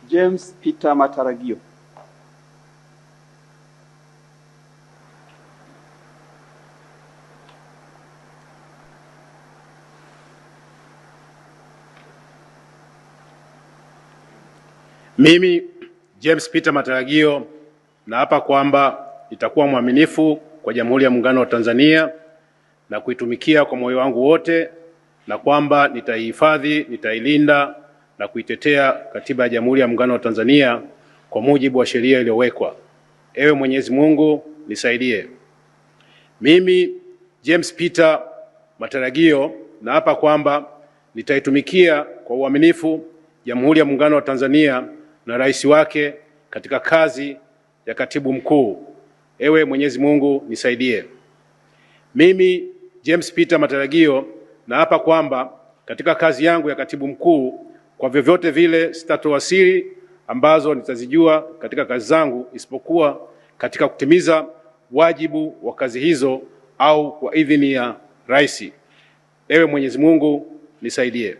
James Peter Mataragio. Mimi James Peter Mataragio naapa kwamba nitakuwa mwaminifu kwa Jamhuri ya Muungano wa Tanzania na kuitumikia kwa moyo wangu wote, na kwamba nitaihifadhi, nitailinda na kuitetea Katiba ya Jamhuri ya Muungano wa Tanzania kwa mujibu wa sheria iliyowekwa. Ewe Mwenyezi Mungu nisaidie. Mimi James Peter Mataragio naapa kwamba nitaitumikia kwa uaminifu Jamhuri ya Muungano wa Tanzania na rais wake katika kazi ya katibu mkuu. Ewe Mwenyezi Mungu nisaidie. Mimi James Peter Mataragio naapa kwamba katika kazi yangu ya katibu mkuu, kwa vyovyote vile sitatoa siri ambazo nitazijua katika kazi zangu, isipokuwa katika kutimiza wajibu wa kazi hizo au kwa idhini ya rais. Ewe Mwenyezi Mungu nisaidie.